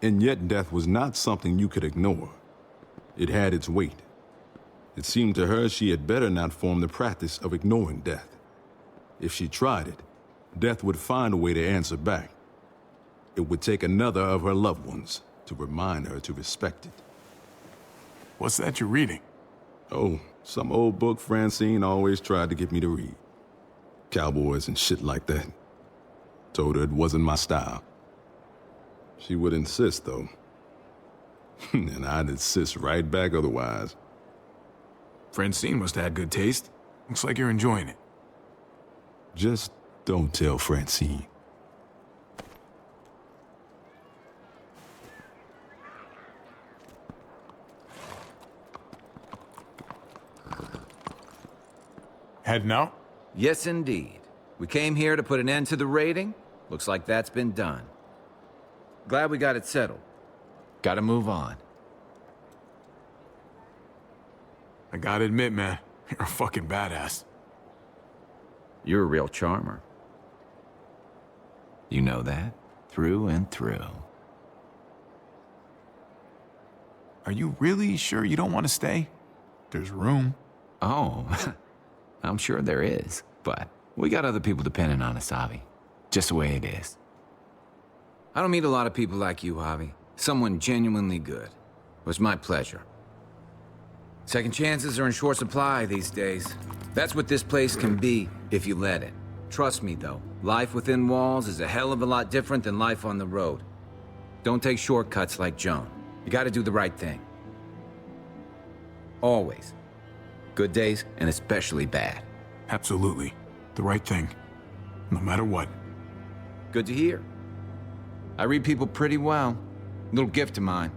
And yet death was not something you could ignore. It had its weight. It seemed to her she had better not form the practice of ignoring death. If she tried it, death would find a way to answer back. It would take another of her loved ones to remind her to respect it. What's that you're reading? Oh, some old book Francine always tried to get me to read. Cowboys and shit like that. Told her it wasn't my style. She would insist, though. And I'd insist right back otherwise. Francine must have had good taste. Looks like you're enjoying it. Just don't tell Francine. Heading out? Yes, indeed. We came here to put an end to the raiding. Looks like that's been done. Glad we got it settled. Gotta move on. I gotta admit, man, you're a fucking badass. You're a real charmer. You know that? through and through. Are you really sure you don't want to stay? There's room. Oh, I'm sure there is, but we got other people depending on us, Javi. Just the way it is. I don't meet a lot of people like you, Javi. Someone genuinely good. It was my pleasure. Second chances are in short supply these days. That's what this place can be, if you let it. Trust me, though, life within walls is a hell of a lot different than life on the road. Don't take shortcuts like Joan. You gotta do the right thing. Always. Good days, and especially bad. Absolutely. The right thing. No matter what. Good to hear. I read people pretty well. Little gift of mine.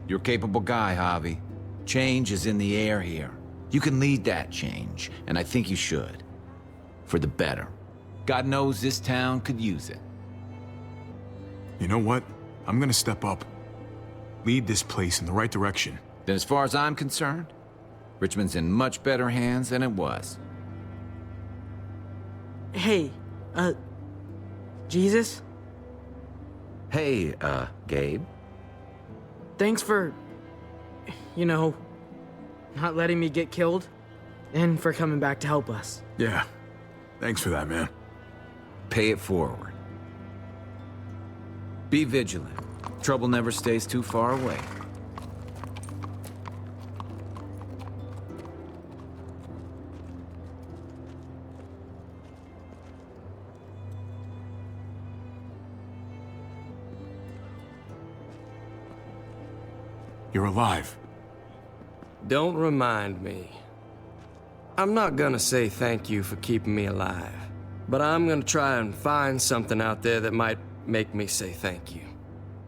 You're a capable guy, Javi. Change is in the air here. You can lead that change, and I think you should. For the better. God knows this town could use it. You know what? I'm gonna step up. Lead this place in the right direction. Then as far as I'm concerned, Richmond's in much better hands than it was. Hey, Jesus? Hey, Gabe. Thanks for, not letting me get killed, and for coming back to help us. Yeah. Thanks for that, man. Pay it forward. Be vigilant. Trouble never stays too far away. You're alive. Don't remind me. I'm not gonna say thank you for keeping me alive, but I'm gonna try and find something out there that might make me say thank you.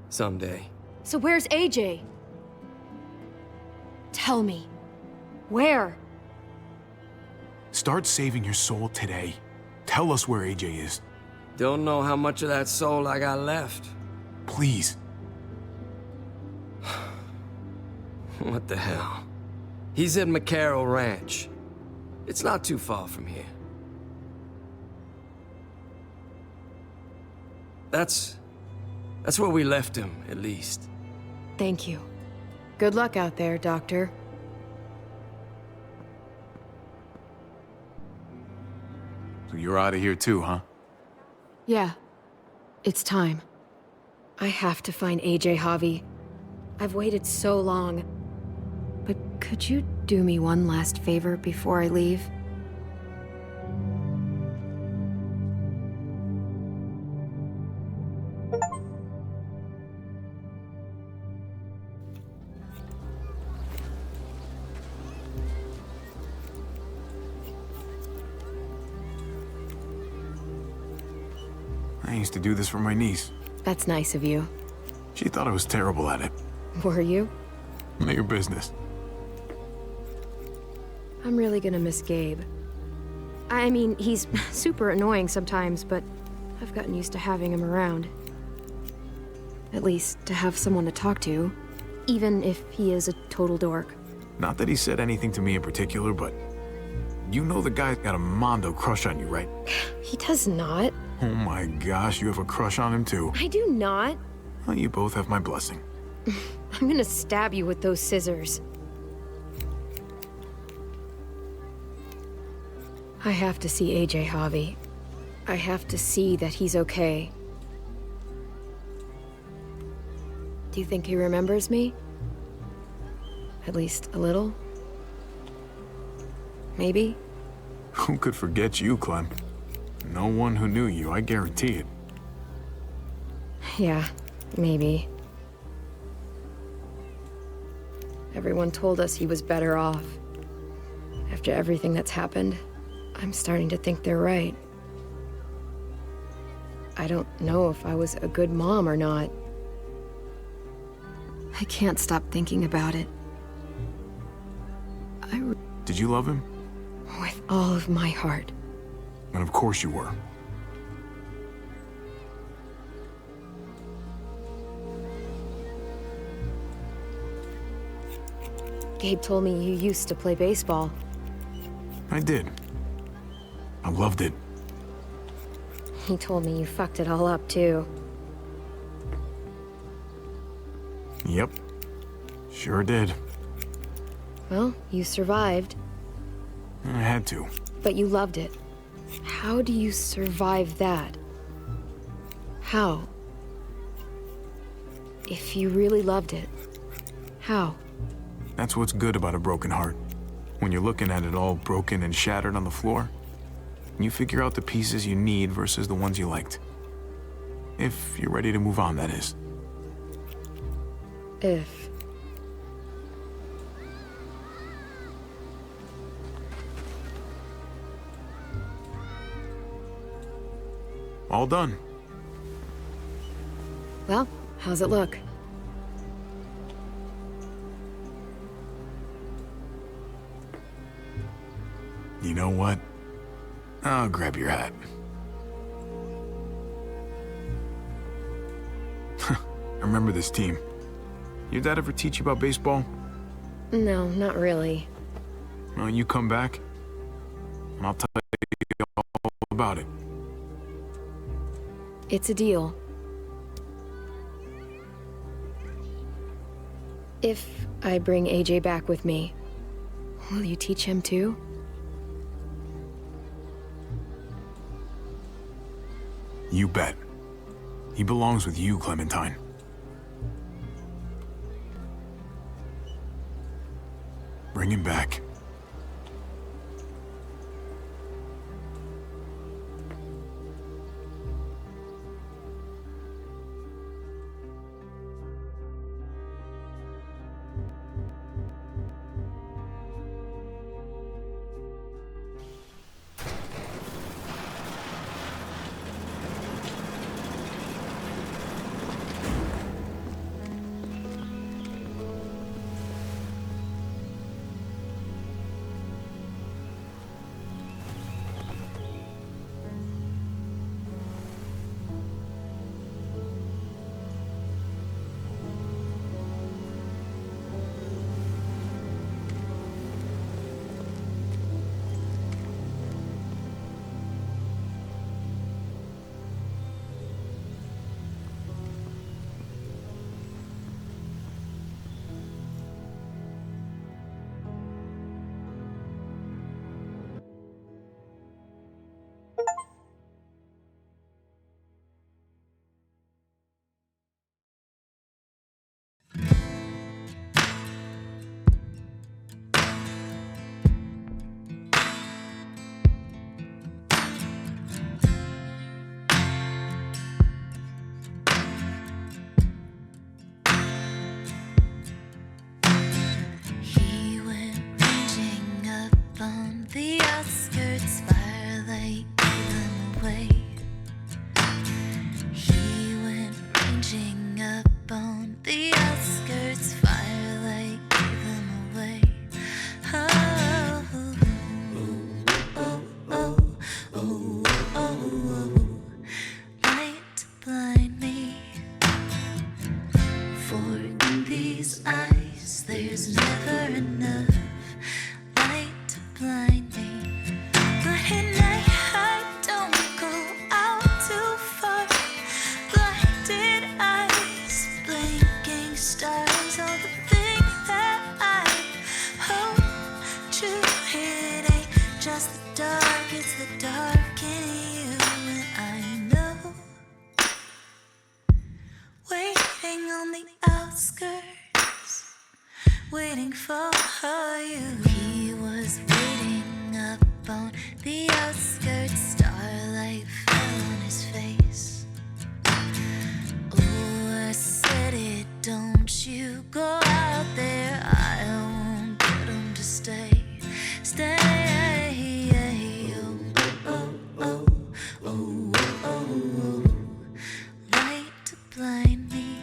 Someday. So where's AJ? Tell me. Where? Start saving your soul today. Tell us where AJ is. Don't know how much of that soul I got left. Please. What the hell? He's at McCarroll Ranch. It's not too far from here. That's where we left him, at least. Thank you. Good luck out there, Doctor. So you're out of here too, huh? Yeah. It's time. I have to find AJ, Javi. I've waited so long. But could you do me one last favor before I leave? I used to do this for my niece. That's nice of you. She thought I was terrible at it. Were you? None of your business. I'm really gonna miss Gabe. I mean, he's super annoying sometimes, but I've gotten used to having him around. At least, to have someone to talk to, even if he is a total dork. Not that he said anything to me in particular, but you know the guy's got a Mondo crush on you, right? He does not. Oh my gosh, you have a crush on him too. I do not. Well, you both have my blessing. I'm gonna stab you with those scissors. I have to see AJ, Javi. I have to see that he's okay. Do you think he remembers me? At least a little? Maybe? Who could forget you, Clem? No one who knew you, I guarantee it. Yeah, maybe. Everyone told us he was better off. After everything that's happened, I'm starting to think they're right. I don't know if I was a good mom or not. I can't stop thinking about it. Did you love him? With all of my heart. And of course you were. Gabe told me you used to play baseball. I did. I loved it. He told me you fucked it all up, too. Yep. Sure did. Well, you survived. I had to. But you loved it. How do you survive that? How? If you really loved it, how? That's what's good about a broken heart. When you're looking at it all broken and shattered on the floor, you figure out the pieces you need versus the ones you liked. If you're ready to move on, that is. If. All done. Well, how's it look? You know what? I'll grab your hat. I remember this team. Your dad ever teach you about baseball? No, not really. Well, you come back, and I'll tell you all about it. It's a deal. If I bring AJ back with me, will you teach him too? You bet. He belongs with you, Clementine. Bring him back. Waiting for you. He was waiting up on the outskirts. Starlight fell on his face. Oh, I said it, don't you go out there. I won't get him to stay. Stay. Oh, oh, oh, oh, oh, oh. Light to blind me.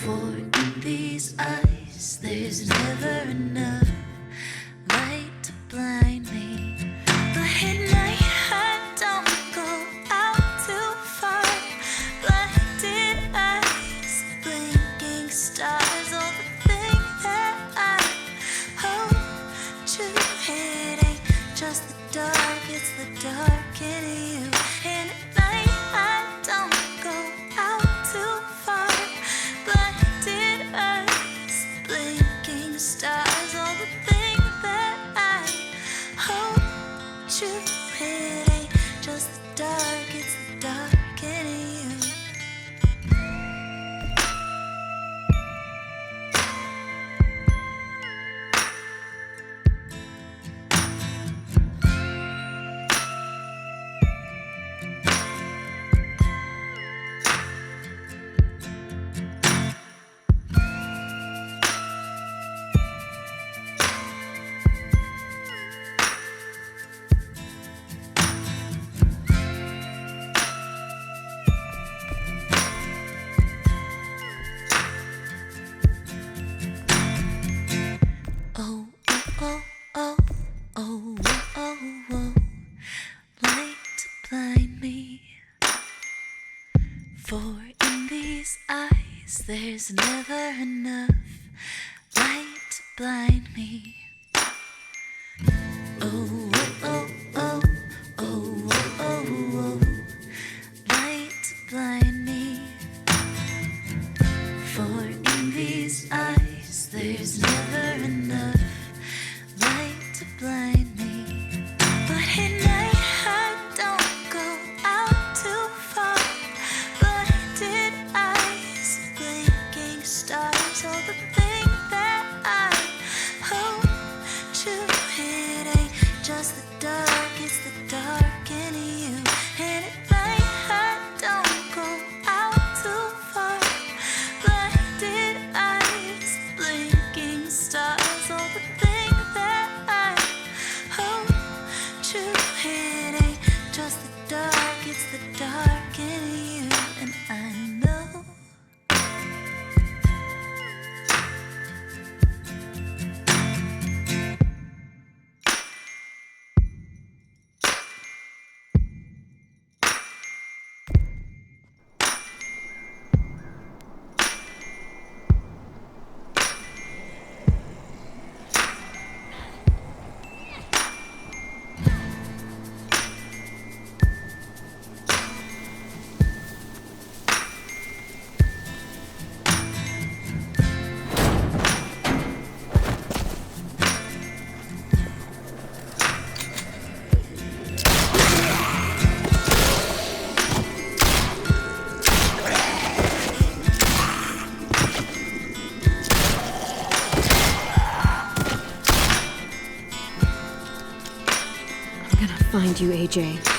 For in these eyes, there's never enough light to blind me. But at night, I don't go out too far. Blinded eyes, blinking stars, all the things that I hope to hit ain't just the dark, it's the dark in you. And at night, I don't go out too far. For in these eyes, there's never enough light to blind me. Oh, oh, oh, oh, oh, oh, oh, light to blind me. For in these eyes, there's never enough light to blind me. But at night, I don't go out too far. Blinded eyes, blinking stars, all the thing that I hope to hit ain't just the dark, it's the dark in you. And at night, I don't go out too far. Blinded eyes, blinking stars, all the thing that I hope to hit ain't just the dark, it's the dark in you. And I know I'm gonna find you, AJ.